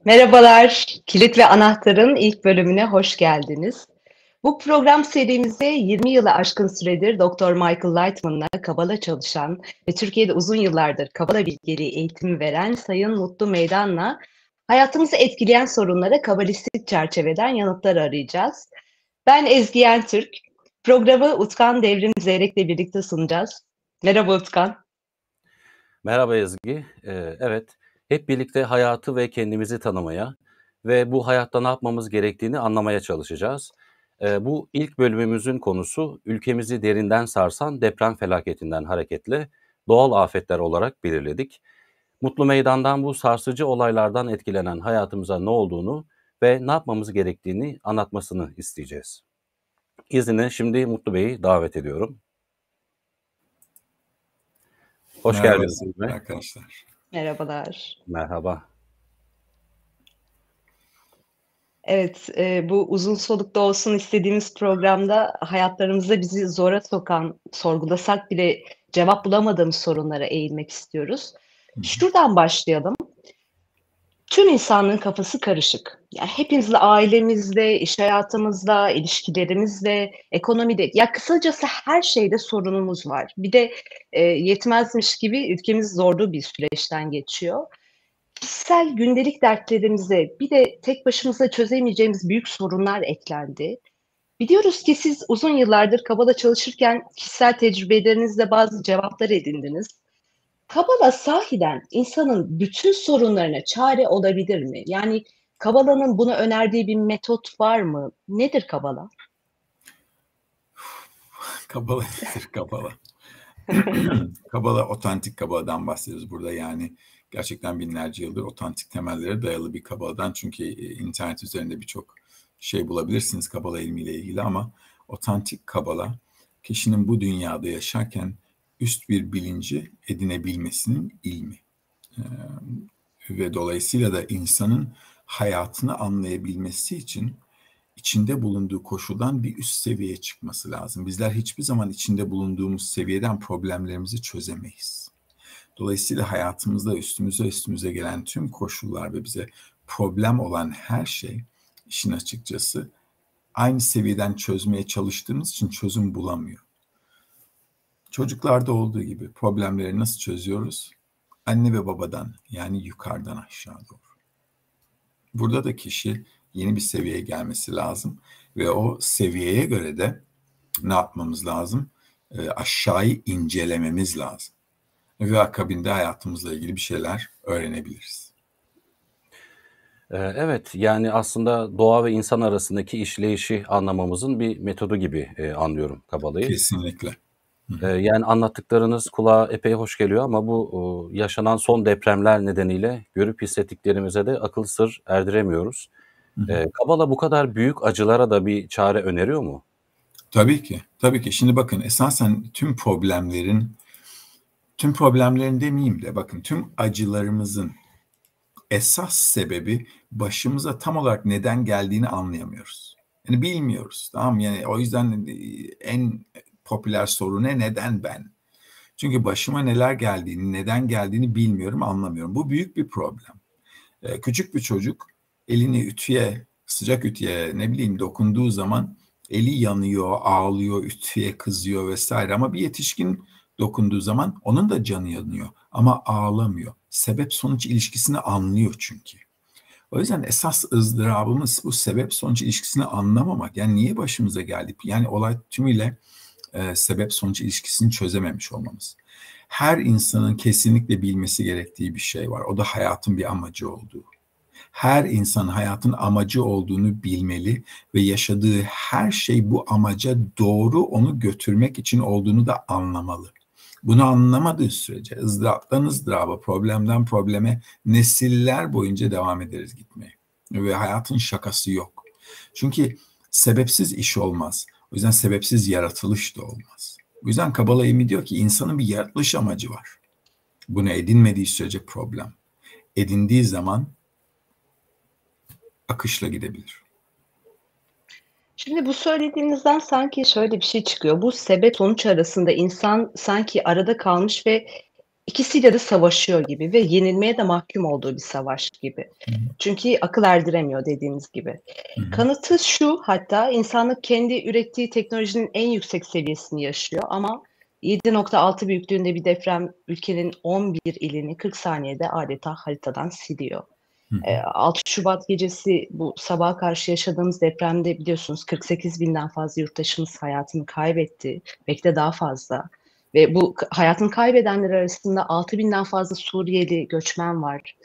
Merhabalar, Kilit ve Anahtar'ın ilk bölümüne hoş geldiniz. Bu program serimizde 20 yılı aşkın süredir Dr. Michael Lightman'la Kabala çalışan ve Türkiye'de uzun yıllardır Kabala bilgeliği eğitimi veren Sayın Mutlu Meydan'la hayatımızı etkileyen sorunlara kabalistik çerçeveden yanıtlar arayacağız. Ben Ezgi Yentürk, programı Utkan Devrim Zeyrek'le birlikte sunacağız. Merhaba Utkan. Merhaba Ezgi. Evet, hep birlikte hayatı ve kendimizi tanımaya ve bu hayatta ne yapmamız gerektiğini anlamaya çalışacağız. Bu ilk bölümümüzün konusu ülkemizi derinden sarsan deprem felaketinden hareketle doğal afetler olarak belirledik. Mutlu Meydan'dan bu sarsıcı olaylardan etkilenen hayatımıza ne olduğunu ve ne yapmamız gerektiğini anlatmasını isteyeceğiz. İzninle şimdi Mutlu Bey'i davet ediyorum. Hoş geldiniz arkadaşlar. Merhabalar. Merhaba. Evet, bu uzun soluklu olsun istediğimiz programda hayatlarımızda bizi zora sokan, sorgulasak bile cevap bulamadığımız sorulara eğilmek istiyoruz. Şuradan başlayalım. Tüm insanlığın kafası karışık. Yani hepimizle, ailemizle, iş hayatımızla, ilişkilerimizle, ekonomide, ya kısacası her şeyde sorunumuz var. Bir de yetmezmiş gibi ülkemiz zorlu bir süreçten geçiyor. Kişisel gündelik dertlerimize bir de tek başımıza çözemeyeceğimiz büyük sorunlar eklendi. Biliyoruz ki siz uzun yıllardır Kabala çalışırken kişisel tecrübelerinizle bazı cevaplar edindiniz. Kabala sahiden insanın bütün sorunlarına çare olabilir mi? Yani Kabala'nın buna önerdiği bir metot var mı? Nedir Kabala? Kabala nedir Kabala? Kabala, otantik Kabala'dan bahsediyoruz burada, yani gerçekten binlerce yıldır otantik temellere dayalı bir Kabala'dan. Çünkü internet üzerinde birçok şey bulabilirsiniz Kabala ilmiyle ilgili, ama otantik Kabala kişinin bu dünyada yaşarken üst bir bilinci edinebilmesinin ilmi. Ve dolayısıyla da insanın hayatını anlayabilmesi için içinde bulunduğu koşuldan bir üst seviyeye çıkması lazım. Bizler hiçbir zaman içinde bulunduğumuz seviyeden problemlerimizi çözemeyiz. Dolayısıyla hayatımızda üstümüze gelen tüm koşullar ve bize problem olan her şey, işin açıkçası, aynı seviyeden çözmeye çalıştığımız için çözüm bulamıyor. Çocuklarda olduğu gibi problemleri nasıl çözüyoruz? Anne ve babadan, yani yukarıdan aşağı doğru. Burada da kişi yeni bir seviyeye gelmesi lazım ve o seviyeye göre de ne yapmamız lazım? Aşağıyı incelememiz lazım. Ve akabinde hayatımızla ilgili bir şeyler öğrenebiliriz. Evet, yani aslında doğa ve insan arasındaki işleyişi anlamamızın bir metodu gibi anlıyorum Kabala'yı. Kesinlikle. Yani anlattıklarınız kulağa epey hoş geliyor ama bu yaşanan son depremler nedeniyle görüp hissettiklerimize de akıl sır erdiremiyoruz. Kabala bu kadar büyük acılara da bir çare öneriyor mu? Tabii ki, tabii ki. Şimdi bakın, esasen tüm problemlerin demeyeyim de, bakın, tüm acılarımızın esas sebebi başımıza tam olarak neden geldiğini anlayamıyoruz. Yani bilmiyoruz, tamam mı? Yani o yüzden en popüler soru ne? Neden ben? Çünkü başıma neler geldiğini, neden geldiğini bilmiyorum, anlamıyorum. Bu büyük bir problem. Küçük bir çocuk elini ütüye, sıcak ütüye dokunduğu zaman eli yanıyor, ağlıyor, ütüye kızıyor vesaire. Ama bir yetişkin dokunduğu zaman onun da canı yanıyor ama ağlamıyor. Sebep sonuç ilişkisini anlıyor çünkü. O yüzden esas ızdırabımız bu sebep sonuç ilişkisini anlamamak. Yani niye başımıza geldi? Yani olay tümüyle sebep sonuç ilişkisini çözememiş olmamız. Her insanın kesinlikle bilmesi gerektiği bir şey var. O da hayatın bir amacı olduğu. Her insan hayatın amacı olduğunu bilmeli ve yaşadığı her şey bu amaca doğru onu götürmek için olduğunu da anlamalı. Bunu anlamadığı sürece ızdıraptan ızdıraba, problemden probleme nesiller boyunca devam ederiz gitmeye. Ve hayatın şakası yok. Çünkü sebepsiz iş olmaz. O yüzden sebepsiz yaratılış da olmaz. O yüzden Kabala ilmi diyor ki insanın bir yaratılış amacı var. Bunu edinmediği sürece problem. Edindiği zaman akışla gidebilir. Şimdi bu söylediğinizden sanki şöyle bir şey çıkıyor. Bu sebep sonuç arasında insan sanki arada kalmış ve ikisiyle de savaşıyor gibi ve yenilmeye de mahkum olduğu bir savaş gibi. Hı hı. Çünkü akıl erdiremiyor dediğimiz gibi. Hı hı. Kanıtı şu, hatta insanlık kendi ürettiği teknolojinin en yüksek seviyesini yaşıyor ama 7.6 büyüklüğünde bir deprem ülkenin 11 ilini 40 saniyede adeta haritadan siliyor. Hı hı. 6 Şubat gecesi bu sabaha karşı yaşadığımız depremde biliyorsunuz 48 binden fazla yurttaşımız hayatını kaybetti. Belki de daha fazla. Ve bu hayatını kaybedenler arasında 6 binden fazla Suriyeli göçmen var.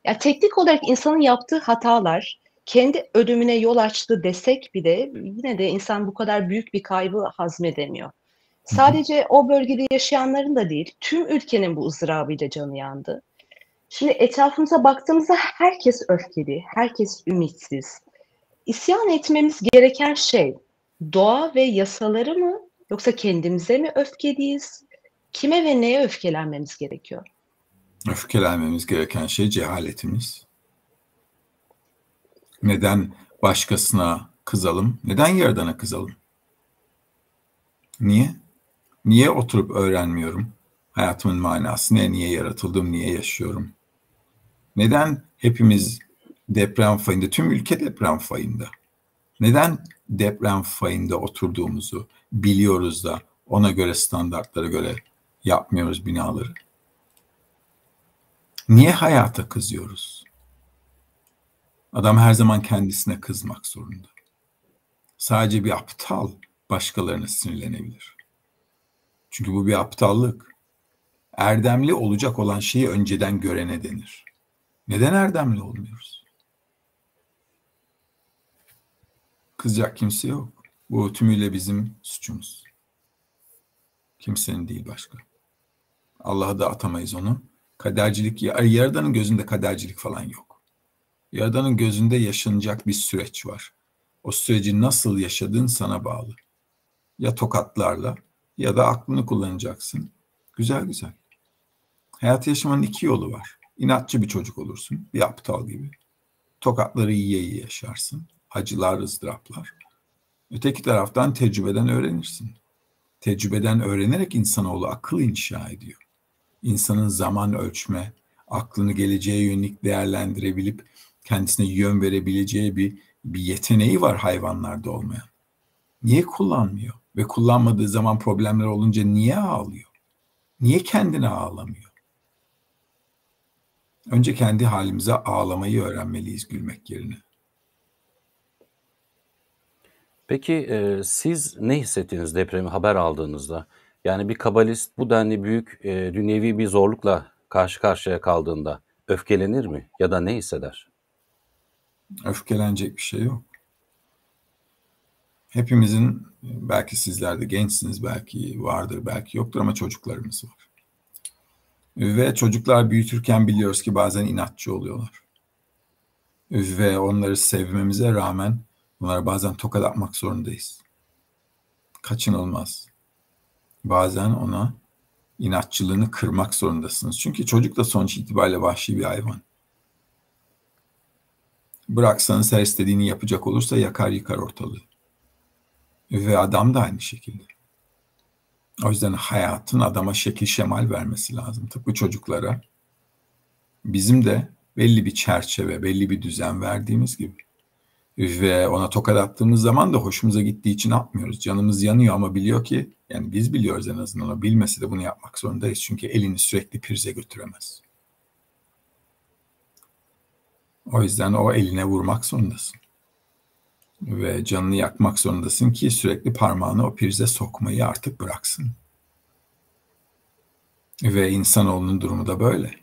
Ya teknik olarak insanın yaptığı hatalar kendi ölümüne yol açtı desek bile yine de insan bu kadar büyük bir kaybı hazmedemiyor. Hı hı. Sadece o bölgede yaşayanların da değil, tüm ülkenin bu ızdırabıyla canı yandı. Şimdi etrafımıza baktığımızda herkes öfkeli, herkes ümitsiz. İsyan etmemiz gereken şey doğa ve yasaları mı yoksa kendimize mi öfkeliyiz? Kime ve neye öfkelenmemiz gerekiyor? Öfkelenmemiz gereken şey cehaletimiz. Neden başkasına kızalım? Neden Yaradan'a kızalım? Niye? Niye oturup öğrenmiyorum? Hayatımın manası ne? Niye yaratıldım? Niye yaşıyorum? Neden hepimiz deprem fayında, tüm ülke deprem fayında? Neden deprem fayında oturduğumuzu biliyoruz da ona göre, standartlara göre yapmıyoruz binaları? Niye hayata kızıyoruz? Adam her zaman kendisine kızmak zorunda. Sadece bir aptal başkalarına sinirlenebilir. Çünkü bu bir aptallık. Erdemli olacak olan şeyi önceden görene denir. Neden erdemli olmuyoruz? Kızacak kimse yok. Bu tümüyle bizim suçumuz. Kimsenin değil başka. Allah'a da atamayız onu. Kadercilik, Yaradan'ın gözünde kadercilik falan yok. Yaradan'ın gözünde yaşanacak bir süreç var. O süreci nasıl yaşadığın sana bağlı. Ya tokatlarla ya da aklını kullanacaksın. Güzel güzel. Hayat yaşamanın iki yolu var. İnatçı bir çocuk olursun, bir aptal gibi. Tokatları yiye yiye yaşarsın. Acılar, ızdıraplar. Öteki taraftan tecrübeden öğrenirsin. Tecrübeden öğrenerek insanoğlu akıl inşa ediyor. İnsanın zaman ölçme, aklını geleceğe yönelik değerlendirebilip kendisine yön verebileceği bir yeteneği var hayvanlarda olmayan. Niye kullanmıyor? Ve kullanmadığı zaman problemler olunca niye ağlıyor? Niye kendine ağlamıyor? Önce kendi halimize ağlamayı öğrenmeliyiz gülmek yerine. Peki siz ne hissettiniz depremi haber aldığınızda? Yani bir kabalist bu denli büyük dünyevi bir zorlukla karşı karşıya kaldığında öfkelenir mi ya da ne hisseder? Öfkelenecek bir şey yok. Hepimizin, belki sizler de gençsiniz, belki vardır, belki yoktur ama çocuklarımız var. Ve çocuklar büyütürken biliyoruz ki bazen inatçı oluyorlar. Ve onları sevmemize rağmen onlara bazen tokat atmak zorundayız. Kaçınılmaz. Bazen ona inatçılığını kırmak zorundasınız. Çünkü çocuk da sonuç itibariyle vahşi bir hayvan. Bıraksanız her istediğini yapacak olursa yakar yıkar ortalığı. Ve adam da aynı şekilde. O yüzden hayatın adama şekil şemal vermesi lazım. Tıpkı çocuklara bizim de belli bir çerçeve, belli bir düzen verdiğimiz gibi. Ve ona tokat attığımız zaman da hoşumuza gittiği için atmıyoruz. Canımız yanıyor ama biliyor ki, yani biz biliyoruz en azından, o bilmese de bunu yapmak zorundayız. Çünkü elini sürekli prize götüremez. O yüzden o eline vurmak zorundasın. Ve canını yakmak zorundasın ki sürekli parmağını o prize sokmayı artık bıraksın. Ve insanoğlunun durumu da böyle.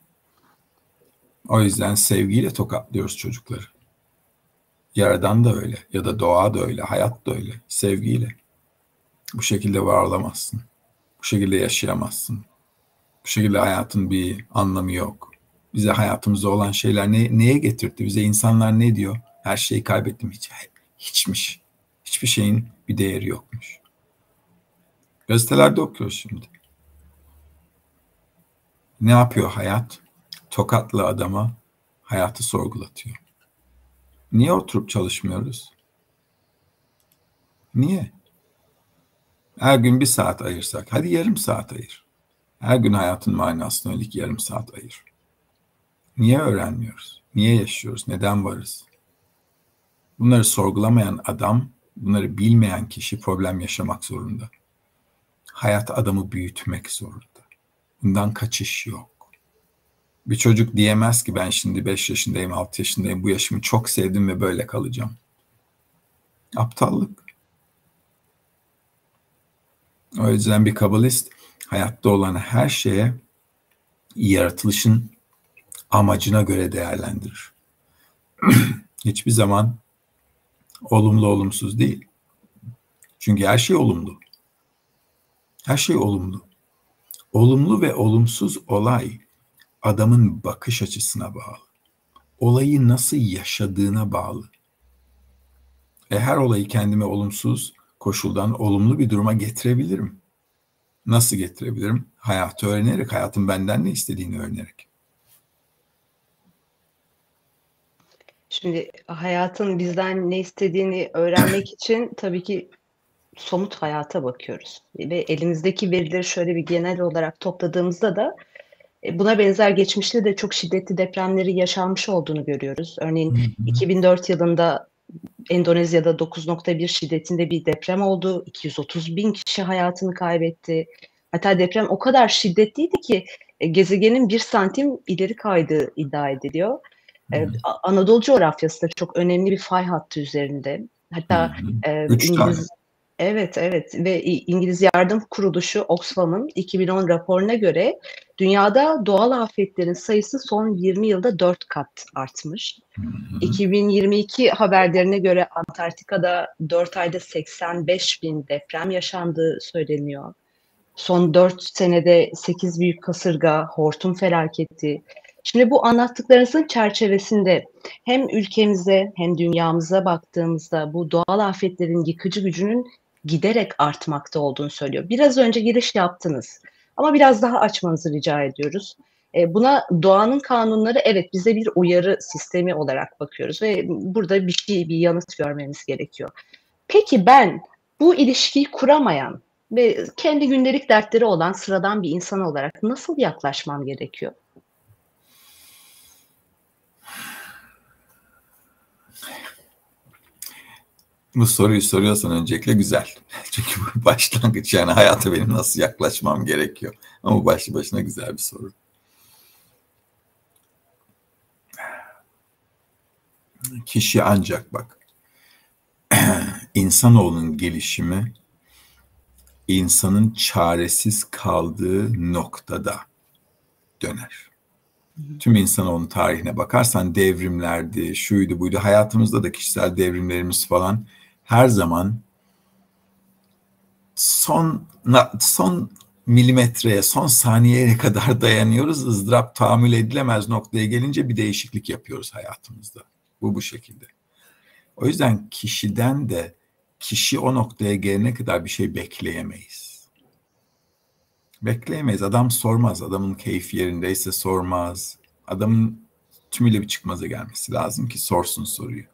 O yüzden sevgiyle tokatlıyoruz çocukları. Yaradan da öyle, ya da doğa da öyle, hayat da öyle, sevgiyle. Bu şekilde var olamazsın. Bu şekilde yaşayamazsın. Bu şekilde hayatın bir anlamı yok. Bize hayatımızda olan şeyler neye getirdi? Bize insanlar ne diyor? Her şeyi kaybettim. Hiçmiş. Hiçbir şeyin bir değeri yokmuş. Gazetelerde okuyoruz şimdi. Ne yapıyor hayat? Tokatla adama hayatı sorgulatıyor. Niye oturup çalışmıyoruz? Niye? Her gün 1 saat ayırsak, hadi yarım saat ayır. Her gün hayatın manasına öyle ki yarım saat ayır. Niye öğrenmiyoruz? Niye yaşıyoruz? Neden varız? Bunları sorgulamayan adam, bunları bilmeyen kişi problem yaşamak zorunda. Hayat adamı büyütmek zorunda. Bundan kaçış yok. Bir çocuk diyemez ki ben şimdi 5 yaşındayım, 6 yaşındayım, bu yaşımı çok sevdim ve böyle kalacağım. Aptallık. O yüzden bir kabalist hayatta olan her şeye yaratılışın amacına göre değerlendirir. Hiçbir zaman olumlu olumsuz değil. Çünkü her şey olumlu. Her şey olumlu. Olumlu ve olumsuz olay adamın bakış açısına bağlı. Olayı nasıl yaşadığına bağlı. Her olayı kendime olumsuz koşuldan olumlu bir duruma getirebilirim. Nasıl getirebilirim? Hayatı öğrenerek, hayatın benden ne istediğini öğrenerek. Şimdi hayatın bizden ne istediğini öğrenmek için tabii ki somut hayata bakıyoruz ve elimizdeki verileri şöyle bir genel olarak topladığımızda da buna benzer geçmişte de çok şiddetli depremleri yaşanmış olduğunu görüyoruz. Örneğin 2004 yılında Endonezya'da 9.1 şiddetinde bir deprem oldu. 230.000 kişi hayatını kaybetti. Hatta deprem o kadar şiddetliydi ki gezegenin 1 santim ileri kaydığı iddia ediliyor. Anadolu coğrafyası da çok önemli bir fay hattı üzerinde. Hatta 3 tane. Evet, evet ve İngiliz Yardım Kuruluşu Oxfam'ın 2010 raporuna göre dünyada doğal afetlerin sayısı son 20 yılda 4 kat artmış. 2022 haberlerine göre Antarktika'da 4 ayda 85.000 deprem yaşandığı söyleniyor. Son 4 senede 8 büyük kasırga, hortum felaketi. Şimdi bu anlattıklarınızın çerçevesinde hem ülkemize hem dünyamıza baktığımızda bu doğal afetlerin yıkıcı gücünün giderek artmakta olduğunu söylüyor. Biraz önce giriş yaptınız ama biraz daha açmanızı rica ediyoruz. Buna doğanın kanunları evet bize bir uyarı sistemi olarak bakıyoruz ve burada bir yanıt görmemiz gerekiyor. Peki ben bu ilişkiyi kuramayan ve kendi gündelik dertleri olan sıradan bir insan olarak nasıl yaklaşmam gerekiyor? Bu soruyu soruyorsan öncelikle güzel. Çünkü bu başlangıç, yani hayata benim nasıl yaklaşmam gerekiyor. Ama bu başlı başına güzel bir soru. Kişi ancak bak, insanoğlunun gelişimi insanın çaresiz kaldığı noktada döner. Tüm insanoğlunun tarihine bakarsan devrimlerdi, şuydu buydu, hayatımızda da kişisel devrimlerimiz falan her zaman son milimetreye, son saniyeye kadar dayanıyoruz. Izdırap tahammül edilemez noktaya gelince bir değişiklik yapıyoruz hayatımızda. Bu şekilde. O yüzden kişiden de kişi o noktaya gelene kadar bir şey bekleyemeyiz. Bekleyemeyiz. Adam sormaz. Adamın keyfi yerindeyse sormaz. Adamın tümüyle bir çıkmaza gelmesi lazım ki sorsun soruyu.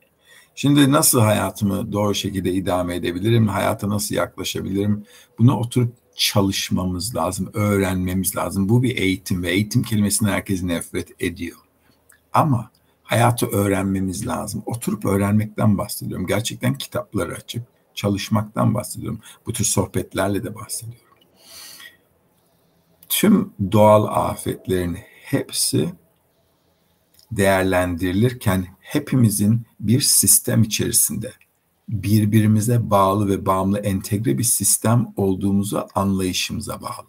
Şimdi nasıl hayatımı doğru şekilde idame edebilirim? Hayata nasıl yaklaşabilirim? Bunu oturup çalışmamız lazım, öğrenmemiz lazım. Bu bir eğitim ve eğitim kelimesini herkes nefret ediyor. Ama hayatı öğrenmemiz lazım. Oturup öğrenmekten bahsediyorum. Gerçekten kitapları açıp çalışmaktan bahsediyorum. Bu tür sohbetlerle de bahsediyorum. Tüm doğal afetlerin hepsi değerlendirilirken hepimizin bir sistem içerisinde birbirimize bağlı ve bağımlı entegre bir sistem olduğumuzu anlayışımıza bağlı.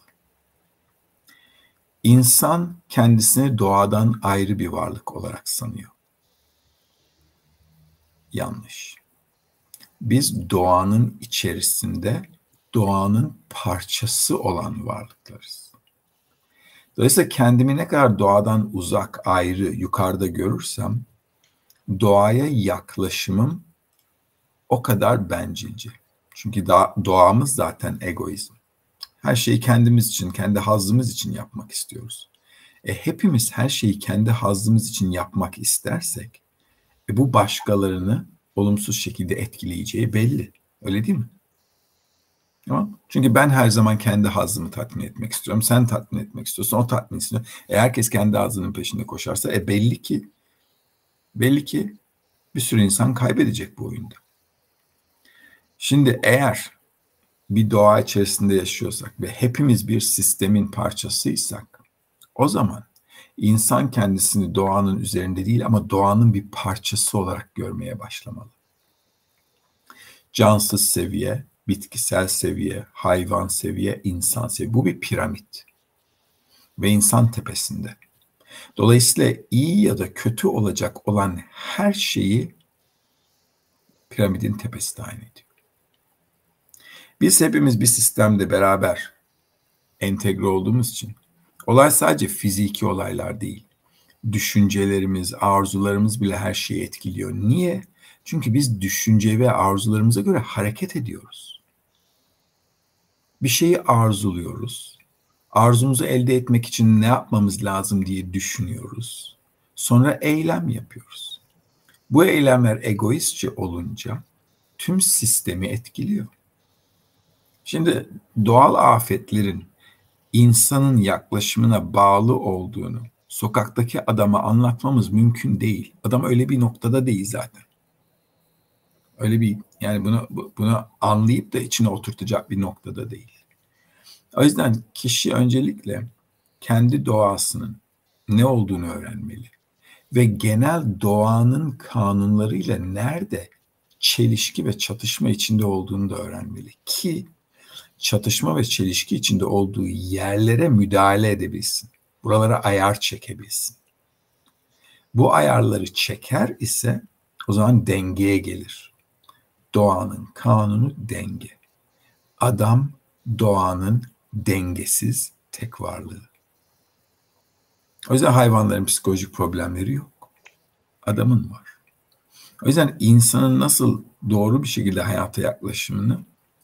İnsan kendisini doğadan ayrı bir varlık olarak sanıyor. Yanlış. Biz doğanın içerisinde doğanın parçası olan varlıklarız. Dolayısıyla kendimi ne kadar doğadan uzak, ayrı, yukarıda görürsem doğaya yaklaşımım o kadar bencilce. Çünkü doğamız zaten egoizm. Her şeyi kendimiz için, kendi hazzımız için yapmak istiyoruz. Hepimiz her şeyi kendi hazzımız için yapmak istersek bu başkalarını olumsuz şekilde etkileyeceği belli. Öyle değil mi? Tamam? Çünkü ben her zaman kendi hazzımı tatmin etmek istiyorum. Sen tatmin etmek istiyorsun. O tatmin istiyor. Herkes kendi hazzının peşinde koşarsa belli ki bir sürü insan kaybedecek bu oyunda. Şimdi eğer bir doğa içerisinde yaşıyorsak ve hepimiz bir sistemin parçasıysak, o zaman insan kendisini doğanın üzerinde değil ama doğanın bir parçası olarak görmeye başlamalı. Cansız seviye, bitkisel seviye, hayvan seviye, insan seviye. Bu bir piramit ve insan tepesinde. Dolayısıyla iyi ya da kötü olacak olan her şeyi piramidin tepesi tayin ediyor. Biz hepimiz bir sistemde beraber entegre olduğumuz için olay sadece fiziki olaylar değil. Düşüncelerimiz, arzularımız bile her şeyi etkiliyor. Niye? Çünkü biz düşünce ve arzularımıza göre hareket ediyoruz. Bir şeyi arzuluyoruz. Arzumuzu elde etmek için ne yapmamız lazım diye düşünüyoruz. Sonra eylem yapıyoruz. Bu eylemler egoistçe olunca tüm sistemi etkiliyor. Şimdi doğal afetlerin insanın yaklaşımına bağlı olduğunu sokaktaki adama anlatmamız mümkün değil. Adam öyle bir noktada değil zaten. Öyle bir, yani bunu anlayıp da içine oturtacak bir noktada değil. O yüzden kişi öncelikle kendi doğasının ne olduğunu öğrenmeli ve genel doğanın kanunlarıyla nerede çelişki ve çatışma içinde olduğunu da öğrenmeli ki çatışma ve çelişki içinde olduğu yerlere müdahale edebilsin. Buralara ayar çekebilsin. Bu ayarları çeker ise o zaman dengeye gelir. Doğanın kanunu denge. Adam doğanın dengesiz tek varlığı. O yüzden hayvanların psikolojik problemleri yok. Adamın var. O yüzden insanın nasıl doğru bir şekilde hayata yaklaşımını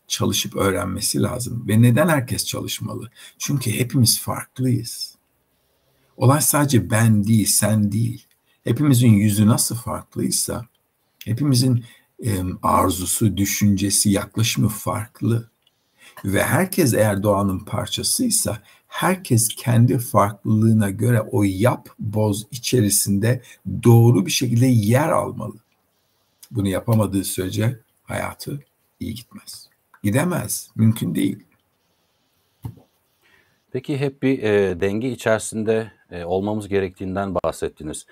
çalışıp öğrenmesi lazım. Ve neden herkes çalışmalı? Çünkü hepimiz farklıyız. Olay sadece ben değil, sen değil. Hepimizin yüzü nasıl farklıysa, hepimizin arzusu, düşüncesi, yaklaşımı farklı. Ve herkes eğer doğanın parçasıysa, herkes kendi farklılığına göre o yap boz içerisinde doğru bir şekilde yer almalı. Bunu yapamadığı sürece hayatı iyi gitmez. Gidemez, mümkün değil. Peki hep bir denge içerisinde olmamız gerektiğinden bahsettiniz.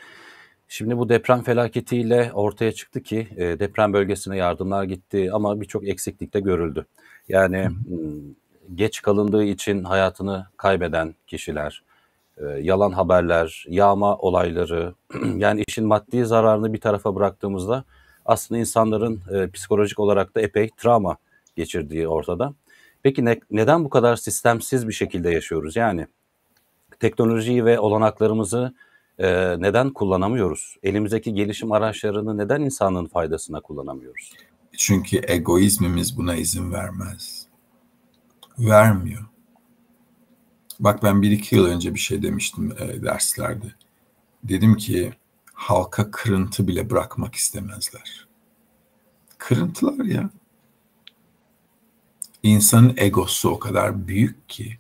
Şimdi bu deprem felaketiyle ortaya çıktı ki deprem bölgesine yardımlar gitti ama birçok eksiklik de görüldü. Yani geç kalındığı için hayatını kaybeden kişiler, yalan haberler, yağma olayları, yani işin maddi zararını bir tarafa bıraktığımızda aslında insanların psikolojik olarak da epey travma geçirdiği ortada. Peki neden bu kadar sistemsiz bir şekilde yaşıyoruz? Yani teknolojiyi ve olanaklarımızı neden kullanamıyoruz? Elimizdeki gelişim araçlarını neden insanlığın faydasına kullanamıyoruz? Çünkü egoizmimiz buna izin vermez. Vermiyor. Bak ben 1-2 yıl önce bir şey demiştim derslerde. Dedim ki halka kırıntı bile bırakmak istemezler. Kırıntılar ya. İnsanın egosu o kadar büyük ki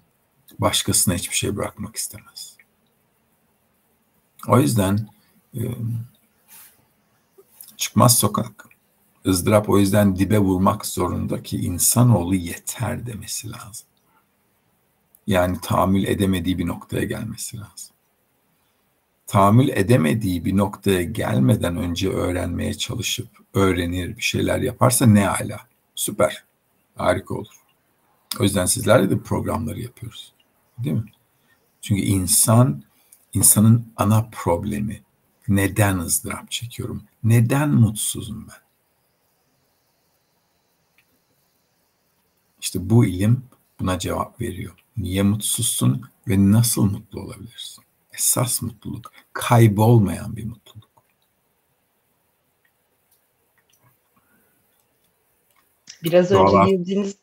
başkasına hiçbir şey bırakmak istemez. O yüzden çıkmaz sokak. ızdırap o yüzden dibe vurmak zorunda ki insanoğlu yeter demesi lazım. Yani tahammül edemediği bir noktaya gelmesi lazım. Tahammül edemediği bir noktaya gelmeden önce öğrenmeye çalışıp öğrenir, bir şeyler yaparsa ne ala. Süper. Harika olur. O yüzden sizlerle de programları yapıyoruz. Değil mi? Çünkü insanın ana problemi. Neden ızdırap çekiyorum? Neden mutsuzum ben? İşte bu ilim buna cevap veriyor. Niye mutsuzsun ve nasıl mutlu olabilirsin? Esas mutluluk, kaybolmayan bir mutluluk. Biraz önce girdiğiniz,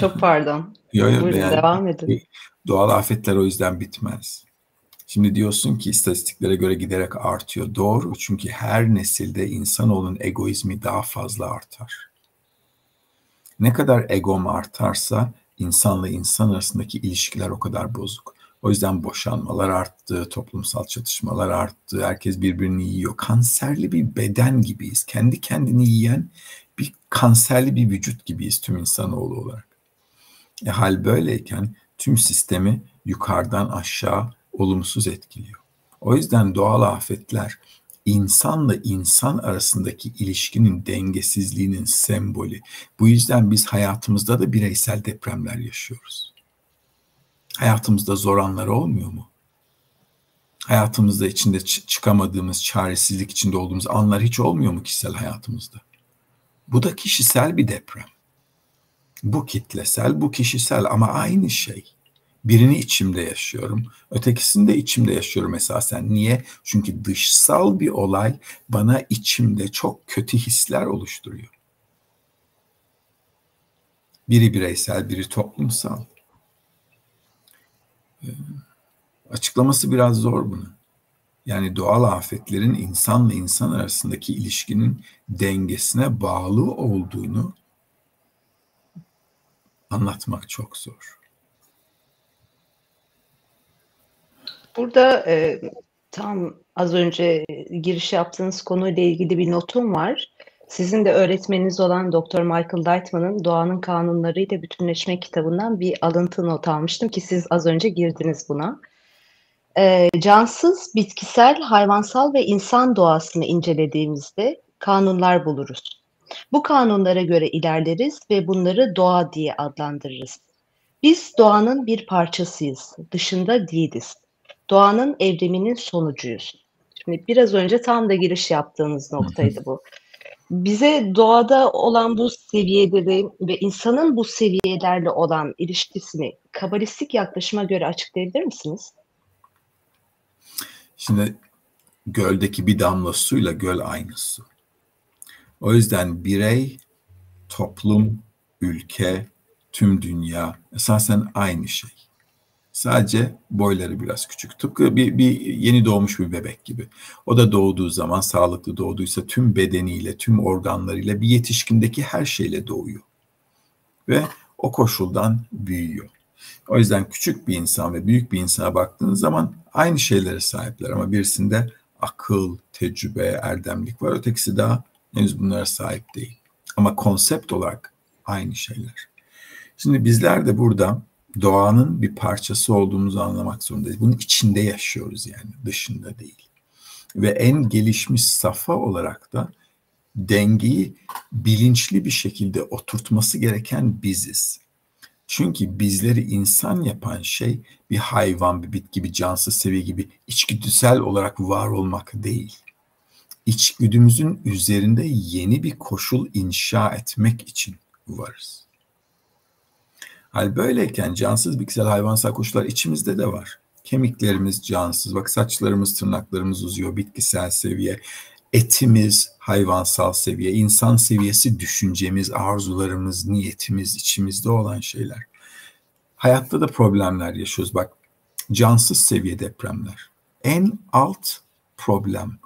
çok pardon. Buyurun, yani, devam edin. Doğal afetler o yüzden bitmez. Şimdi diyorsun ki istatistiklere göre giderek artıyor. Doğru, çünkü her nesilde insanoğlunun egoizmi daha fazla artar. Ne kadar egom artarsa insanla insan arasındaki ilişkiler o kadar bozuk. O yüzden boşanmalar arttı, toplumsal çatışmalar arttı, herkes birbirini yiyor. Kanserli bir beden gibiyiz. Kendi kendini yiyen bir kanserli bir vücut gibiyiz tüm insanoğlu olarak. Hal böyleyken tüm sistemi yukarıdan aşağı olumsuz etkiliyor. O yüzden doğal afetler insanla insan arasındaki ilişkinin dengesizliğinin sembolü. Bu yüzden biz hayatımızda da bireysel depremler yaşıyoruz. Hayatımızda zor anlar olmuyor mu? Hayatımızda içinde çıkamadığımız, çaresizlik içinde olduğumuz anlar hiç olmuyor mu kişisel hayatımızda? Bu da kişisel bir deprem. Bu kitlesel, bu kişisel ama aynı şey. Birini içimde yaşıyorum, ötekisini de içimde yaşıyorum esasen. Niye? Çünkü dışsal bir olay bana içimde çok kötü hisler oluşturuyor. Biri bireysel, biri toplumsal. Açıklaması biraz zor bunun. Yani doğal afetlerin insanla insan arasındaki ilişkinin dengesine bağlı olduğunu anlatmak çok zor. Burada tam az önce giriş yaptığınız konuyla ilgili bir notum var. Sizin de öğretmeniniz olan Dr. Michael Deitman'ın Doğanın Kanunları ile Bütünleşme kitabından bir alıntı not almıştım ki siz az önce girdiniz buna. Cansız, bitkisel, hayvansal ve insan doğasını incelediğimizde kanunlar buluruz. Bu kanunlara göre ilerleriz ve bunları doğa diye adlandırırız. Biz doğanın bir parçasıyız, dışında değiliz. Doğanın evriminin sonucuyuz. Şimdi biraz önce tam da giriş yaptığınız noktaydı bu. Bize doğada olan bu seviyeleri ve insanın bu seviyelerle olan ilişkisini kabalistik yaklaşıma göre açıklayabilir misiniz? Şimdi göldeki bir damla suyla göl aynı su. O yüzden birey, toplum, ülke, tüm dünya esasen aynı şey. Sadece boyları biraz küçük. Tıpkı bir yeni doğmuş bir bebek gibi. O da doğduğu zaman sağlıklı doğduysa tüm bedeniyle, tüm organlarıyla bir yetişkindeki her şeyle doğuyor. Ve o koşuldan büyüyor. O yüzden küçük bir insan ve büyük bir insana baktığınız zaman aynı şeylere sahipler ama birisinde akıl, tecrübe, erdemlik var. Ötekisi daha henüz bunlara sahip değil. Ama konsept olarak aynı şeyler. Şimdi bizler de burada doğanın bir parçası olduğumuzu anlamak zorundayız. Bunun içinde yaşıyoruz yani, dışında değil. Ve en gelişmiş safa olarak da dengeyi bilinçli bir şekilde oturtması gereken biziz. Çünkü bizleri insan yapan şey bir hayvan, bir bitki, bir cansız seviye gibi içgüdüsel olarak var olmak değil. İçgüdümüzün üzerinde yeni bir koşul inşa etmek için varız. Hal böyleyken cansız, bitkisel, hayvansal koşullar içimizde de var. Kemiklerimiz cansız, bak saçlarımız, tırnaklarımız uzuyor, bitkisel seviye. Etimiz hayvansal seviye, insan seviyesi düşüncemiz, arzularımız, niyetimiz, içimizde olan şeyler. Hayatta da problemler yaşıyoruz. Bak, cansız seviye depremler. En alt problem.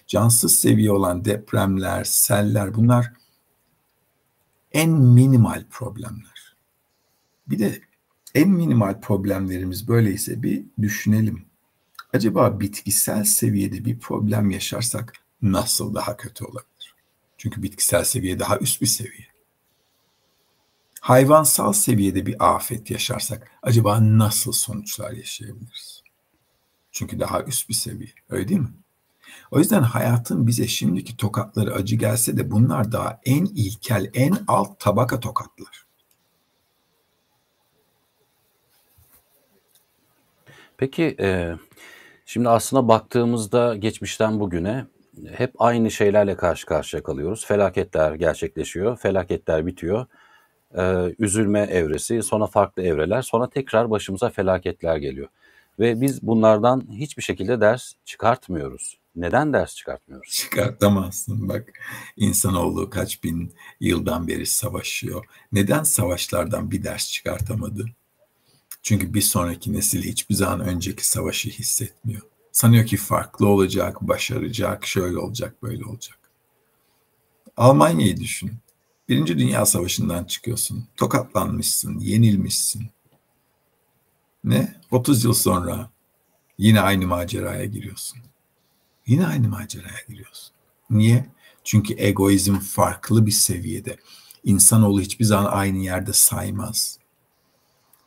Cansız seviye olan depremler, seller, bunlar en minimal problemler. Bir de en minimal problemlerimiz böyleyse bir düşünelim. Acaba bitkisel seviyede bir problem yaşarsak nasıl daha kötü olabilir? Çünkü bitkisel seviye daha üst bir seviye. Hayvansal seviyede bir afet yaşarsak acaba nasıl sonuçlar yaşayabiliriz? Çünkü daha üst bir seviye, öyle değil mi? O yüzden hayatın bize şimdiki tokatları acı gelse de bunlar daha en ilkel, en alt tabaka tokatlar. Peki, şimdi aslında baktığımızda geçmişten bugüne hep aynı şeylerle karşı karşıya kalıyoruz. Felaketler gerçekleşiyor, felaketler bitiyor. Üzülme evresi, sonra farklı evreler, sonra tekrar başımıza felaketler geliyor. Ve biz bunlardan hiçbir şekilde ders çıkartmıyoruz. Neden ders çıkartmıyoruz? Çıkartamazsın bak. İnsanoğlu kaç bin yıldan beri savaşıyor. Neden savaşlardan bir ders çıkartamadı? Çünkü bir sonraki nesil hiçbir zaman önceki savaşı hissetmiyor. Sanıyor ki farklı olacak, başaracak, şöyle olacak, böyle olacak. Almanya'yı düşün. Birinci Dünya Savaşı'ndan çıkıyorsun. Tokatlanmışsın, yenilmişsin. Ne? 30 yıl sonra yine aynı maceraya giriyorsun. Yine aynı maceraya giriyorsun. Niye? Çünkü egoizm farklı bir seviyede. İnsanoğlu hiçbir zaman aynı yerde saymaz.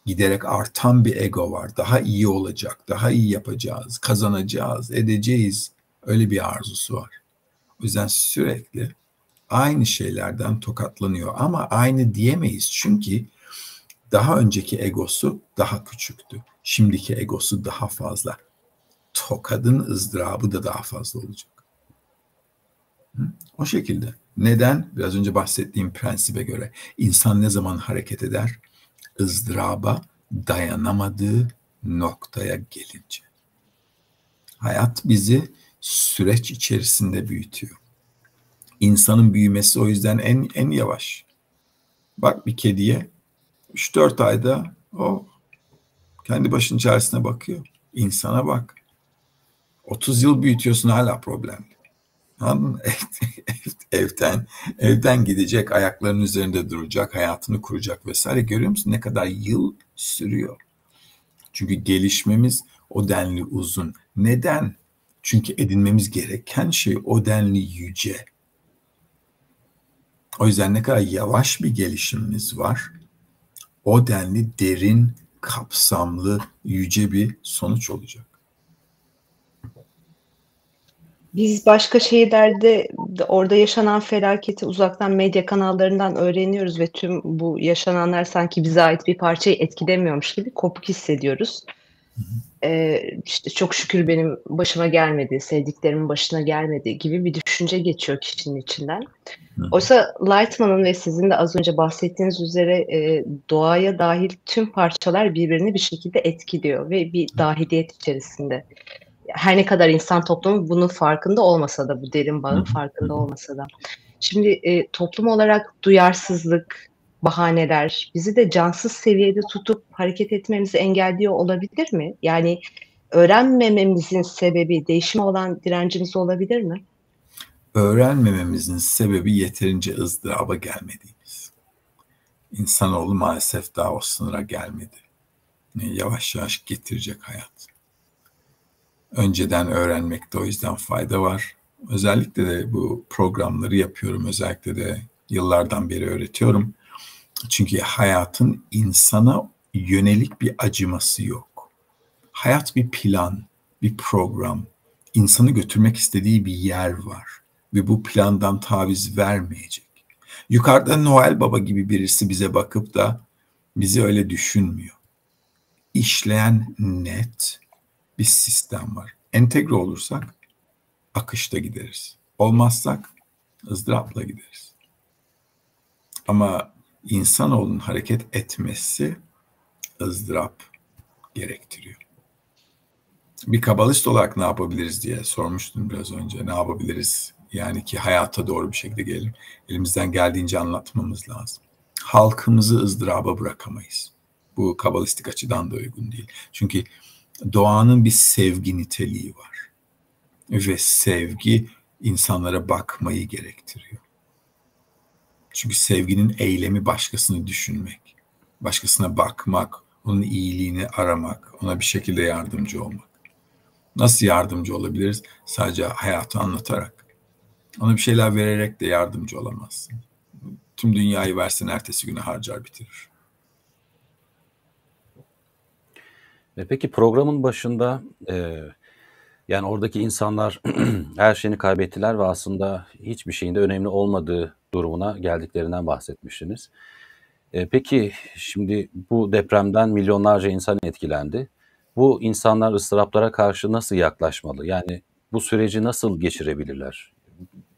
Giderek artan bir ego var. Daha iyi olacak, daha iyi yapacağız, kazanacağız, edeceğiz. Öyle bir arzusu var. O yüzden sürekli aynı şeylerden tokatlanıyor. Ama aynı diyemeyiz. Çünkü daha önceki egosu daha küçüktü. Şimdiki egosu daha fazla. Tokadın ızdırabı da daha fazla olacak. O şekilde. Neden? Biraz önce bahsettiğim prensibe göre. İnsan ne zaman hareket eder? ızdıraba dayanamadığı noktaya gelince. Hayat bizi süreç içerisinde büyütüyor. İnsanın büyümesi o yüzden en yavaş. Bak bir kediye 3-4 ayda o kendi başının çaresine bakıyor. İnsana bak. 30 yıl büyütüyorsun hala problem. Anladın mı? Evden gidecek, ayaklarının üzerinde duracak, hayatını kuracak vesaire. Görüyor musun ne kadar yıl sürüyor? Çünkü gelişmemiz o denli uzun. Neden? Çünkü edinmemiz gereken şey o denli yüce. O yüzden ne kadar yavaş bir gelişimimiz var, o denli derin, kapsamlı, yüce bir sonuç olacak. Biz başka şehirlerde orada yaşanan felaketi uzaktan medya kanallarından öğreniyoruz ve tüm bu yaşananlar sanki bize ait bir parçayı etkilemiyormuş gibi kopuk hissediyoruz. İşte çok şükür benim başıma gelmedi, sevdiklerimin başına gelmedi gibi bir düşünce geçiyor kişinin içinden. Oysa Lightman'ın ve sizin de az önce bahsettiğiniz üzere doğaya dahil tüm parçalar birbirini bir şekilde etkiliyor ve bir dahiliyet içerisinde. Her ne kadar insan toplumu bunun farkında olmasa da, bu derin bağın farkında olmasa da. Şimdi toplum olarak duyarsızlık, bahaneler bizi de cansız seviyede tutup hareket etmemizi engelliyor olabilir mi? Yani öğrenmememizin sebebi değişime olan direncimiz olabilir mi? Öğrenmememizin sebebi yeterince ızdıraba gelmediğimiz. İnsanoğlu maalesef daha o sınıra gelmedi. Yavaş yavaş getirecek hayat. Önceden öğrenmekte o yüzden fayda var. Özellikle de bu programları yapıyorum. Özellikle de yıllardan beri öğretiyorum. Çünkü hayatın insana yönelik bir acıması yok. Hayat bir plan, bir program. İnsanı götürmek istediği bir yer var. Ve bu plandan taviz vermeyecek. Yukarıda Noel Baba gibi birisi bize bakıp da bizi öyle düşünmüyor. İşleyen net bir sistem var. Entegre olursak akışta gideriz. Olmazsak ızdırapla gideriz. Ama insanoğlunun hareket etmesi ızdırap gerektiriyor. Bir kabalist olarak ne yapabiliriz diye sormuştum biraz önce. Ne yapabiliriz? Yani ki hayata doğru bir şekilde gelelim. Elimizden geldiğince anlatmamız lazım. Halkımızı ızdıraba bırakamayız. Bu kabalistik açıdan da uygun değil. Çünkü doğanın bir sevgi niteliği var. Ve sevgi insanlara bakmayı gerektiriyor. Çünkü sevginin eylemi başkasını düşünmek, başkasına bakmak, onun iyiliğini aramak, ona bir şekilde yardımcı olmak. Nasıl yardımcı olabiliriz? Sadece hayatı anlatarak. Ona bir şeyler vererek de yardımcı olamazsın. Tüm dünyayı versen ertesi güne harcar bitirir. Peki programın başında yani oradaki insanlar her şeyini kaybettiler ve aslında hiçbir şeyin de önemli olmadığı durumuna geldiklerinden bahsetmiştiniz. Peki şimdi bu depremden milyonlarca insan etkilendi. Bu insanlar ıstıraplara karşı nasıl yaklaşmalı? Yani bu süreci nasıl geçirebilirler?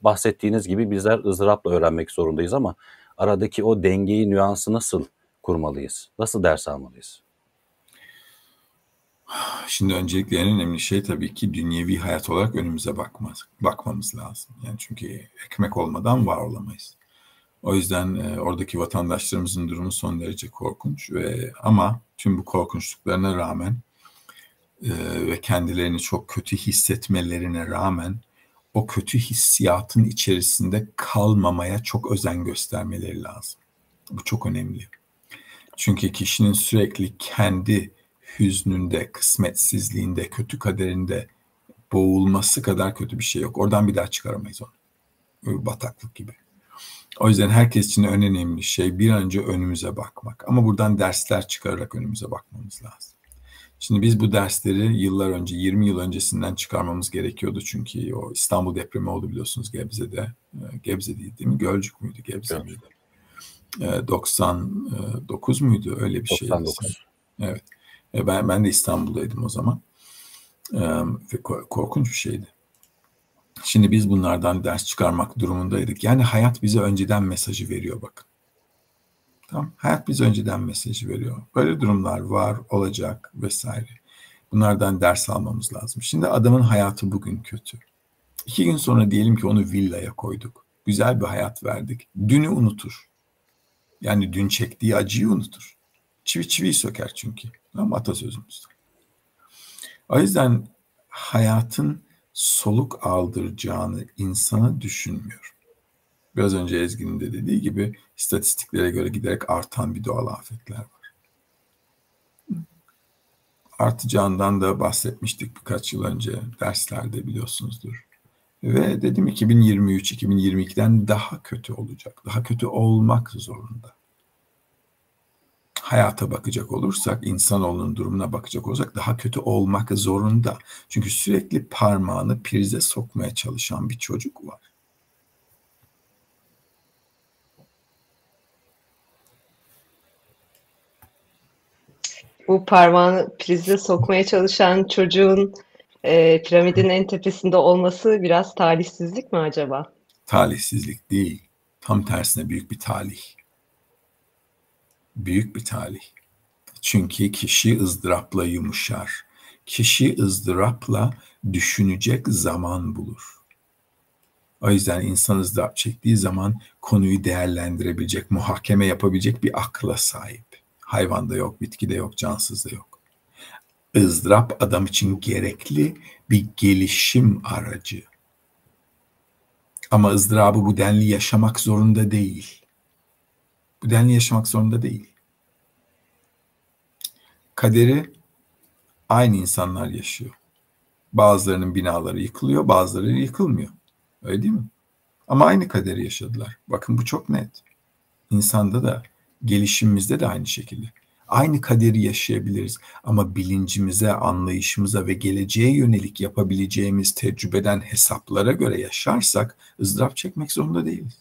Bahsettiğiniz gibi bizler ızdırapla öğrenmek zorundayız ama aradaki o dengeyi, nüansı nasıl kurmalıyız? Nasıl ders almalıyız? Şimdi öncelikle en önemli şey tabii ki dünyevi hayat olarak önümüze bakmamız lazım. Yani çünkü ekmek olmadan var olamayız. O yüzden oradaki vatandaşlarımızın durumu son derece korkunç ama tüm bu korkunçluklarına rağmen ve kendilerini çok kötü hissetmelerine rağmen o kötü hissiyatın içerisinde kalmamaya çok özen göstermeleri lazım. Bu çok önemli. Çünkü kişinin sürekli kendi hüznünde, kısmetsizliğinde, kötü kaderinde boğulması kadar kötü bir şey yok. Oradan bir daha çıkaramayız onu. Böyle bataklık gibi. O yüzden herkes için en önemli şey bir an önce önümüze bakmak. Ama buradan dersler çıkararak önümüze bakmamız lazım. Şimdi biz bu dersleri yıllar önce, 20 yıl öncesinden çıkarmamız gerekiyordu. Çünkü o İstanbul depremi oldu biliyorsunuz Gebze'de. Gebze değil mi? Gölcük müydü? Gebze miydi? 99 muydu? Öyle bir şeydi. 99. Evet. Ben de İstanbul'daydım o zaman. Ve korkunç bir şeydi. Şimdi biz bunlardan ders çıkarmak durumundaydık. Yani hayat bize önceden mesajı veriyor bakın. Tamam. Hayat bize önceden mesajı veriyor. Böyle durumlar var, olacak vesaire. Bunlardan ders almamız lazım. Şimdi adamın hayatı bugün kötü. 2 gün sonra diyelim ki onu villaya koyduk. Güzel bir hayat verdik. Dünü unutur. Yani dün çektiği acıyı unutur. Çivi çiviyi söker çünkü. Ama atasözümüzde. O yüzden hayatın soluk aldıracağını insana düşünmüyor. Biraz önce Ezgi'nin de dediği gibi istatistiklere göre giderek artan bir doğal afetler var. Artacağından da bahsetmiştik birkaç yıl önce derslerde biliyorsunuzdur. Ve dedim 2023-2022'den daha kötü olacak. Daha kötü olmak zorunda. Hayata bakacak olursak, insanoğlunun durumuna bakacak olursak daha kötü olmak zorunda. Çünkü sürekli parmağını prize sokmaya çalışan bir çocuk var. Bu parmağını prize sokmaya çalışan çocuğun piramidin en tepesinde olması biraz talihsizlik mi acaba? Talihsizlik değil. Tam tersine büyük bir talih. Büyük bir talih. Çünkü kişi ızdırapla yumuşar. Kişi ızdırapla düşünecek zaman bulur. O yüzden insan ızdırap çektiği zaman konuyu değerlendirebilecek, muhakeme yapabilecek bir akla sahip. Hayvanda yok, bitkide yok, cansızda yok. ızdırap adam için gerekli bir gelişim aracı. Ama ızdırabı bu denli yaşamak zorunda değil. Bu denli yaşamak zorunda değil. Kaderi aynı insanlar yaşıyor. Bazılarının binaları yıkılıyor, bazıları yıkılmıyor. Öyle değil mi? Ama aynı kaderi yaşadılar. Bakın bu çok net. İnsanda da, gelişimimizde de aynı şekilde. Aynı kaderi yaşayabiliriz ama bilincimize, anlayışımıza ve geleceğe yönelik yapabileceğimiz tecrübeden hesaplara göre yaşarsak ızdırap çekmek zorunda değiliz.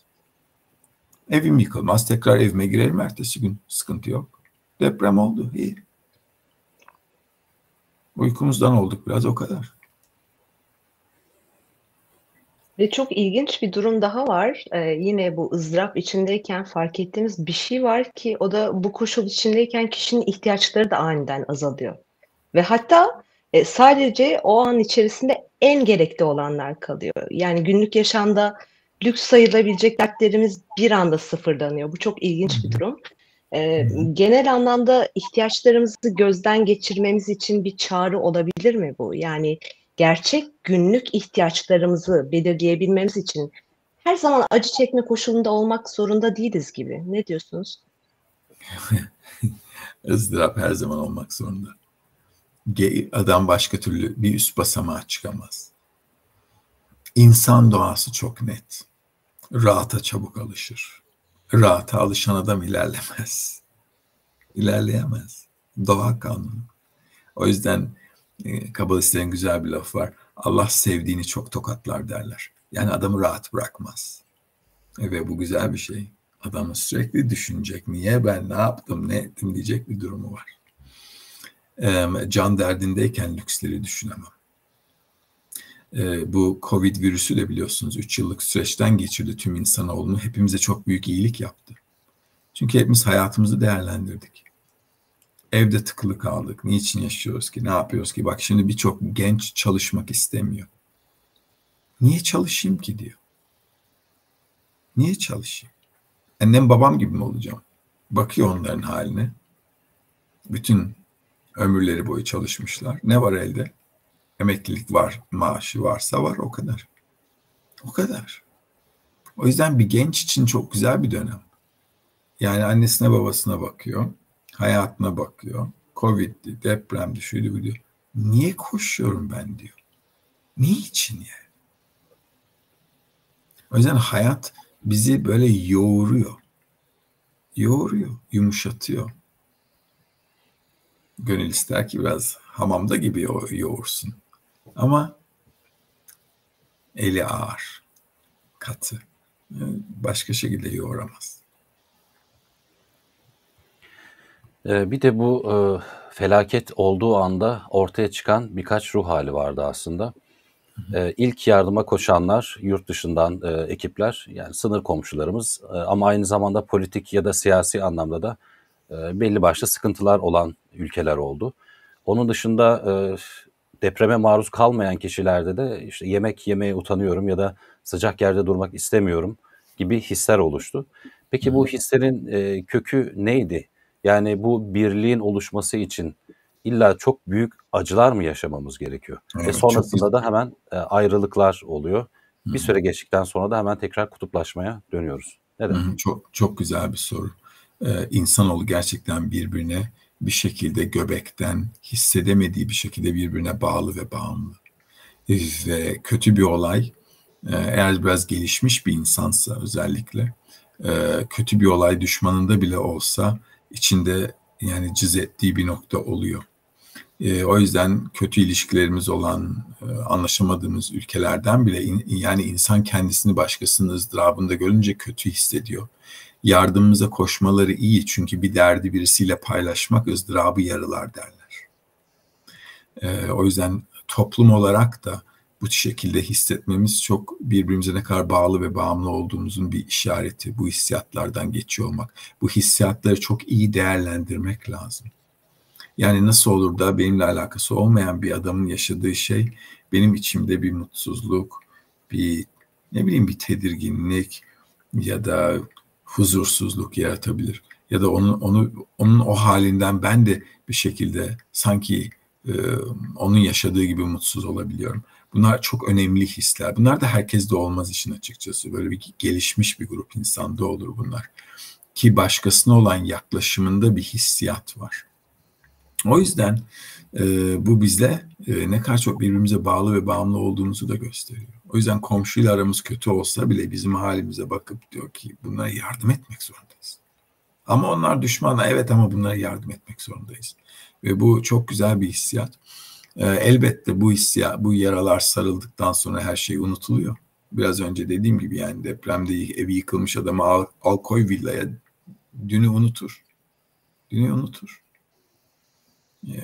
Evim yıkılmaz, tekrar evime girerim ertesi gün. Sıkıntı yok. Deprem oldu, iyi. Uykumuzdan olduk biraz, o kadar. Ve çok ilginç bir durum daha var. Yine bu ızdırap içindeyken fark ettiğimiz bir şey var ki o da bu koşul içindeyken kişinin ihtiyaçları da aniden azalıyor. Ve hatta sadece o an içerisinde en gerekli olanlar kalıyor. Yani günlük yaşamda lüks sayılabilecek dertlerimiz bir anda sıfırlanıyor. Bu çok ilginç bir durum. Genel anlamda ihtiyaçlarımızı gözden geçirmemiz için bir çağrı olabilir mi bu? Yani gerçek günlük ihtiyaçlarımızı belirleyebilmemiz için her zaman acı çekme koşulunda olmak zorunda değiliz gibi. Ne diyorsunuz? ızdırap her zaman olmak zorunda. Adam başka türlü bir üst basamağa çıkamaz. İnsan doğası çok net. Rahata çabuk alışır. Rahata alışan adam ilerlemez. İlerleyemez. Doğa kanunu. O yüzden Kabalistlerin güzel bir lafı var. Allah sevdiğini çok tokatlar derler. Yani adamı rahat bırakmaz. Ve bu güzel bir şey. Adamı sürekli düşünecek. Niye ben ne yaptım, ne ettim diyecek bir durumu var. Can derdindeyken lüksleri düşünemem. Bu Covid virüsü de biliyorsunuz 3 yıllık süreçten geçirdi tüm insanoğlunu. Hepimize çok büyük iyilik yaptı. Çünkü hepimiz hayatımızı değerlendirdik. Evde tıkılı kaldık. Niçin yaşıyoruz ki? Ne yapıyoruz ki? Bak şimdi birçok genç çalışmak istemiyor. Niye çalışayım ki diyor. Niye çalışayım? Annem babam gibi mi olacağım? Bakıyor onların haline. Bütün ömürleri boyu çalışmışlar. Ne var elde? Emeklilik var, maaşı varsa var, o kadar. O kadar. O yüzden bir genç için çok güzel bir dönem. Yani annesine babasına bakıyor, hayatına bakıyor. Covid'di, depremdi, şuydu bu diyor. Niye koşuyorum ben diyor. Ne için yani? O yüzden hayat bizi böyle yoğuruyor. Yoğuruyor, yumuşatıyor. Gönül ister ki biraz hamamda gibi yoğursun. Ama eli ağır, katı. Başka şekilde yoğuramaz. Bir de bu felaket olduğu anda ortaya çıkan birkaç ruh hali vardı aslında. İlk yardıma koşanlar yurt dışından ekipler, yani sınır komşularımız, ama aynı zamanda politik ya da siyasi anlamda da belli başlı sıkıntılar olan ülkeler oldu. Onun dışında depreme maruz kalmayan kişilerde de işte yemek yemeye utanıyorum ya da sıcak yerde durmak istemiyorum gibi hisler oluştu. Peki bu hislerin kökü neydi? Yani bu birliğin oluşması için illa çok büyük acılar mı yaşamamız gerekiyor? Ve Evet, çok güzel. sonrasında da hemen ayrılıklar oluyor. Bir süre geçtikten sonra da hemen tekrar kutuplaşmaya dönüyoruz. Neden? Çok çok güzel bir soru. İnsanoğlu gerçekten birbirine bir şekilde göbekten hissedemediği bir şekilde birbirine bağlı ve bağımlı. Ve kötü bir olay, eğer biraz gelişmiş bir insansa özellikle, kötü bir olay düşmanında bile olsa içinde yani cız ettiği bir nokta oluyor. O yüzden kötü ilişkilerimiz olan, anlaşamadığımız ülkelerden bile yani insan kendisini başkasının ızdırabında görünce kötü hissediyor. Yardımımıza koşmaları iyi çünkü bir derdi birisiyle paylaşmak ızdırabı yarılar derler. O yüzden toplum olarak da bu şekilde hissetmemiz çok birbirimize ne kadar bağlı ve bağımlı olduğumuzun bir işareti. Bu hissiyatlardan geçiyor olmak. Bu hissiyatları çok iyi değerlendirmek lazım. Yani nasıl olur da benimle alakası olmayan bir adamın yaşadığı şey benim içimde bir mutsuzluk, bir ne bileyim bir tedirginlik ya da huzursuzluk yaratabilir. Ya da onun o halinden ben de bir şekilde sanki onun yaşadığı gibi mutsuz olabiliyorum. Bunlar çok önemli hisler. Bunlar da herkeste olmaz işin açıkçası. Böyle bir gelişmiş bir grup insanda olur bunlar. Ki başkasına olan yaklaşımında bir hissiyat var. O yüzden bu bizle ne kadar çok birbirimize bağlı ve bağımlı olduğumuzu da gösteriyor. O yüzden komşuyla aramız kötü olsa bile bizim halimize bakıp diyor ki bunlara yardım etmek zorundayız. Ama onlar düşmanlar, evet, ama bunlara yardım etmek zorundayız. Ve bu çok güzel bir hissiyat. Elbette bu yaralar sarıldıktan sonra her şey unutuluyor. Biraz önce dediğim gibi yani depremde evi yıkılmış adamı al koy villaya, dünü unutur. Dünü unutur.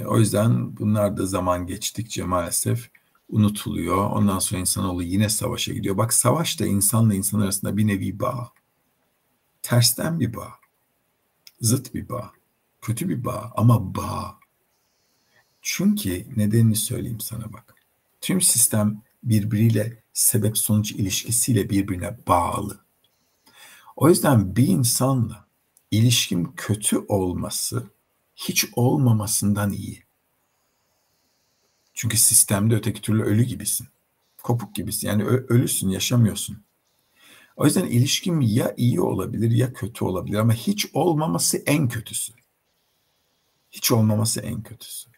O yüzden bunlar da zaman geçtikçe maalesef unutuluyor. Ondan sonra insanoğlu yine savaşa gidiyor. Bak, savaş da insanla insan arasında bir nevi bağ. Tersten bir bağ. Zıt bir bağ. Kötü bir bağ ama bağ. Çünkü nedenini söyleyeyim sana bak. Tüm sistem birbiriyle sebep sonuç ilişkisiyle birbirine bağlı. O yüzden bir insanla ilişkim kötü olması hiç olmamasından iyi. Çünkü sistemde öteki türlü ölü gibisin. Kopuk gibisin. Yani ölüsün, yaşamıyorsun. O yüzden ilişkim ya iyi olabilir ya kötü olabilir ama hiç olmaması en kötüsü. Hiç olmaması en kötüsü.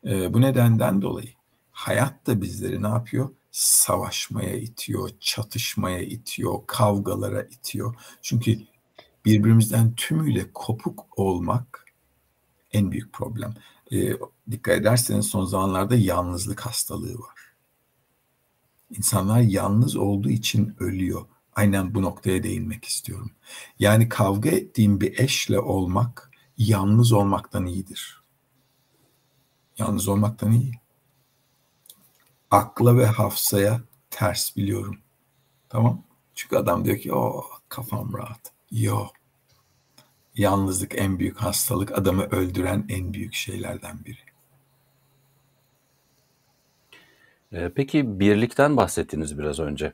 Bu nedenden dolayı hayat da bizleri ne yapıyor? Savaşmaya itiyor, çatışmaya itiyor, kavgalara itiyor. Çünkü birbirimizden tümüyle kopuk olmak en büyük problem. Dikkat ederseniz son zamanlarda yalnızlık hastalığı var. İnsanlar yalnız olduğu için ölüyor. Aynen bu noktaya değinmek istiyorum. Yani kavga ettiğim bir eşle olmak yalnız olmaktan iyidir. Yalnız olmaktan iyi. Akla ve hafsaya ters biliyorum. Tamam? Çünkü adam diyor ki kafam rahat. Yok. Yalnızlık en büyük hastalık, adamı öldüren en büyük şeylerden biri. Peki birlikten bahsettiniz biraz önce.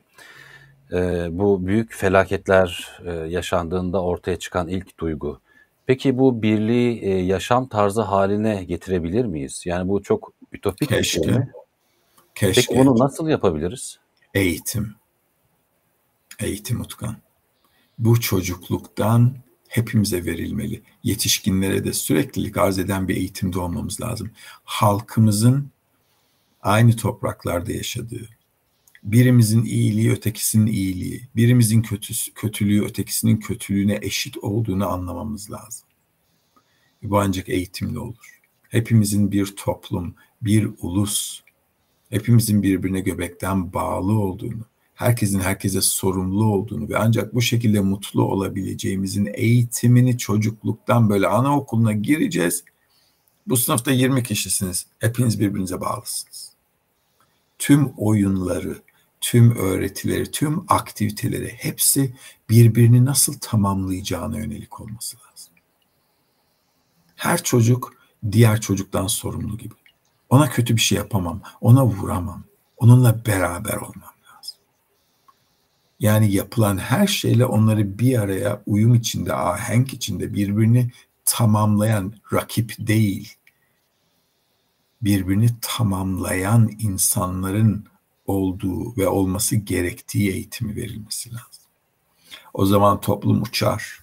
Bu büyük felaketler yaşandığında ortaya çıkan ilk duygu. Peki bu birliği yaşam tarzı haline getirebilir miyiz? Yani bu çok ütopik bir şey mi? Peki Keşke. bunu nasıl yapabiliriz? Eğitim. Eğitim Utkan. Bu çocukluktan hepimize verilmeli. Yetişkinlere de süreklilik arz eden bir eğitimde olmamız lazım. Halkımızın aynı topraklarda yaşadığı, birimizin iyiliği ötekisinin iyiliği, birimizin kötülüğü ötekisinin kötülüğüne eşit olduğunu anlamamız lazım. Bu ancak eğitimle olur. Hepimizin bir toplum, bir ulus, hepimizin birbirine göbekten bağlı olduğunu, herkesin herkese sorumlu olduğunu ve ancak bu şekilde mutlu olabileceğimizin eğitimini çocukluktan böyle anaokuluna gireceğiz. Bu sınıfta 20 kişisiniz. Hepiniz birbirinize bağlısınız. Tüm oyunları, tüm öğretileri, tüm aktiviteleri hepsi birbirini nasıl tamamlayacağına yönelik olması lazım. Her çocuk diğer çocuktan sorumlu gibi. Ona kötü bir şey yapamam, ona vuramam, onunla beraber olmam lazım. Yani yapılan her şeyle onları bir araya uyum içinde, ahenk içinde birbirini tamamlayan, rakip değil, birbirini tamamlayan insanların olduğu ve olması gerektiği eğitimi verilmesi lazım. O zaman toplum uçar.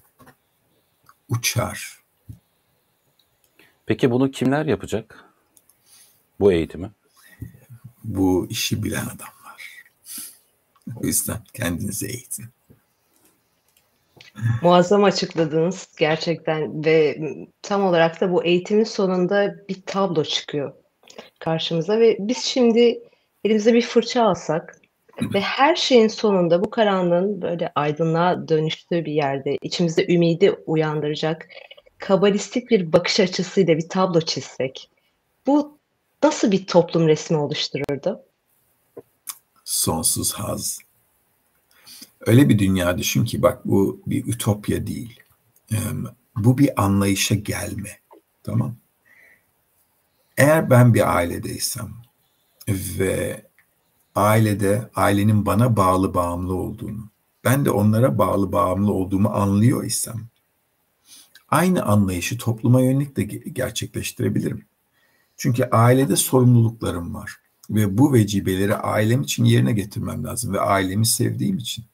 Peki bunu kimler yapacak? Bu eğitimi? Bu işi bilen adamlar. O yüzden kendinizi eğitin. Muazzam açıkladınız gerçekten ve tam olarak da bu eğitimin sonunda bir tablo çıkıyor karşımıza ve biz şimdi elimize bir fırça alsak ve her şeyin sonunda bu karanlığın böyle aydınlığa dönüştüğü bir yerde içimizde ümidi uyandıracak kabalistik bir bakış açısıyla bir tablo çizsek, bu nasıl bir toplum resmi oluştururdu? Sonsuz haz. Öyle bir dünya düşün ki bak bu bir ütopya değil. Bu bir anlayışa gelme. Tamam. Eğer ben bir ailedeysem ve ailenin bana bağımlı olduğunu, ben de onlara bağımlı olduğumu anlıyor isem, aynı anlayışı topluma yönelik de gerçekleştirebilirim. Çünkü ailede sorumluluklarım var ve bu vecibeleri ailem için yerine getirmem lazım ve ailemi sevdiğim için.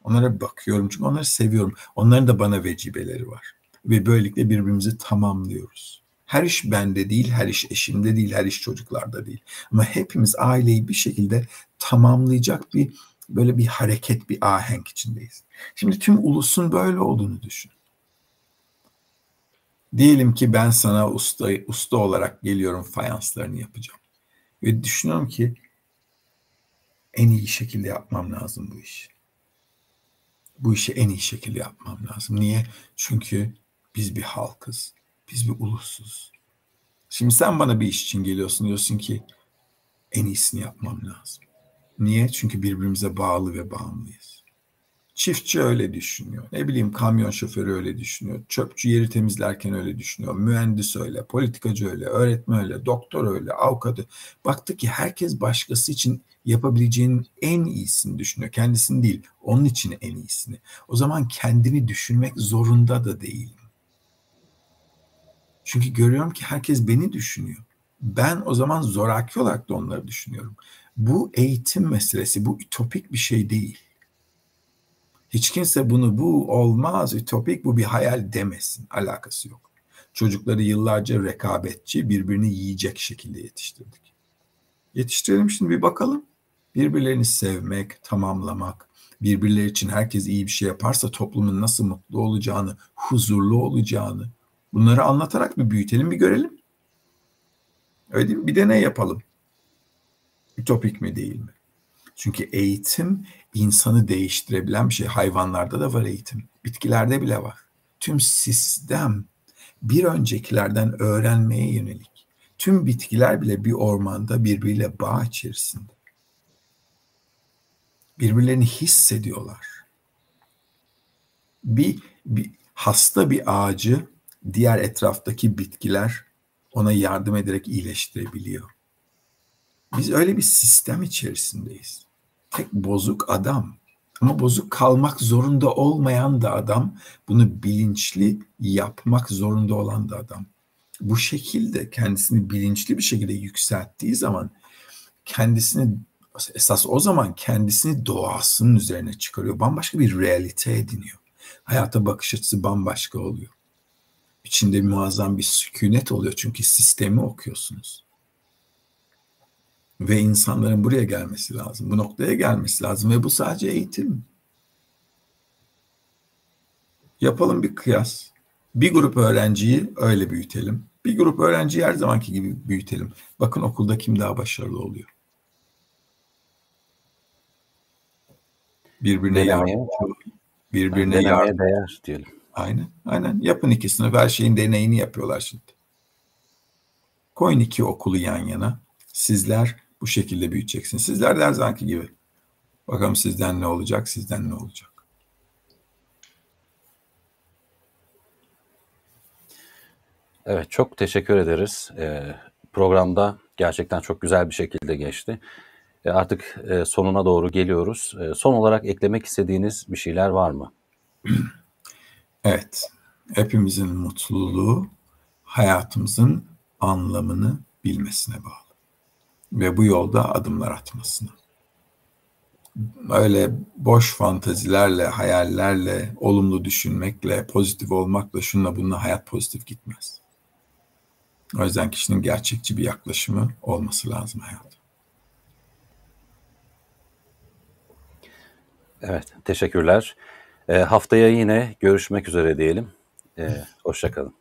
Onlara bakıyorum çünkü onları seviyorum. Onların da bana vecibeleri var ve böylelikle birbirimizi tamamlıyoruz. Her iş bende değil, her iş eşimde değil, her iş çocuklarda değil. Ama hepimiz aileyi bir şekilde tamamlayacak böyle bir hareket, bir ahenk içindeyiz. Şimdi tüm ulusun böyle olduğunu düşün. Diyelim ki ben sana usta olarak geliyorum, fayanslarını yapacağım. Ve düşünüyorum ki en iyi şekilde yapmam lazım bu işi. Bu işi en iyi şekilde yapmam lazım. Niye? Çünkü biz bir halkız. Biz bir ulusuz. Şimdi sen bana bir iş için geliyorsun, diyorsun ki en iyisini yapmam lazım. Niye? Çünkü birbirimize bağlı ve bağımlıyız. Çiftçi öyle düşünüyor. Ne bileyim kamyon şoförü öyle düşünüyor. Çöpçü yeri temizlerken öyle düşünüyor. Mühendis öyle, politikacı öyle, öğretmen öyle, doktor öyle, avukat öyle. Baktık ki herkes başkası için yapabileceğinin en iyisini düşünüyor. Kendisini değil, onun için en iyisini. O zaman kendini düşünmek zorunda da değilim. Çünkü görüyorum ki herkes beni düşünüyor. Ben o zaman zoraki olarak da onları düşünüyorum. Bu eğitim meselesi, bu ütopik bir şey değil. Hiç kimse bu olmaz, ütopik, bu bir hayal demesin. Alakası yok. Çocukları yıllarca rekabetçi, birbirini yiyecek şekilde yetiştirdik. Yetiştirelim şimdi bir bakalım. Birbirlerini sevmek, tamamlamak, birbirleri için herkes iyi bir şey yaparsa toplumun nasıl mutlu olacağını, huzurlu olacağını, bunları anlatarak bir büyütelim, bir görelim. Öyle değil mi? Bir deney yapalım. Ütopik mi değil mi? Çünkü eğitim insanı değiştirebilen bir şey. Hayvanlarda da var eğitim. Bitkilerde bile var. Tüm sistem bir öncekilerden öğrenmeye yönelik. Tüm bitkiler bile bir ormanda birbiriyle bağ içerisinde. Birbirlerini hissediyorlar. Hasta bir ağacı diğer etraftaki bitkiler ona yardım ederek iyileştirebiliyor. Biz öyle bir sistem içerisindeyiz. Tek bozuk adam. Ama bozuk kalmak zorunda olmayan da adam. Bunu bilinçli yapmak zorunda olan da adam. Bu şekilde kendisini bilinçli bir şekilde yükselttiği zaman kendisini esas o zaman kendisini doğasının üzerine çıkarıyor. Bambaşka bir realite ediniyor. Hayata bakış açısı bambaşka oluyor. İçinde muazzam bir sükunet oluyor çünkü sistemi okuyorsunuz. Ve insanların buraya gelmesi lazım. Bu noktaya gelmesi lazım ve bu sadece eğitim. Yapalım bir kıyas. Bir grup öğrenciyi öyle büyütelim. Bir grup öğrenciyi her zamanki gibi büyütelim. Bakın okulda kim daha başarılı oluyor. Birbirine denemeye değer diyelim. Aynen. Yapın ikisini. Her şeyin deneyini yapıyorlar şimdi. Koyun iki okulu yan yana. Sizler bu şekilde büyüteceksiniz. Sizler de her zamanki gibi. Bakalım sizden ne olacak, sizden ne olacak. Evet, çok teşekkür ederiz. Programda gerçekten çok güzel bir şekilde geçti. Artık sonuna doğru geliyoruz. Son olarak eklemek istediğiniz bir şeyler var mı? Evet, hepimizin mutluluğu hayatımızın anlamını bilmesine bağlı. Ve bu yolda adımlar atmasına. Öyle boş fantazilerle, hayallerle, olumlu düşünmekle, pozitif olmakla, şununla bununla hayat pozitif gitmez. O yüzden kişinin gerçekçi bir yaklaşımı olması lazım hayata. Evet, teşekkürler. Haftaya yine görüşmek üzere diyelim. Hoşça kalın.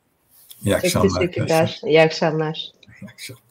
İyi akşamlar. Çok teşekkürler. İyi akşamlar. İyi akşamlar.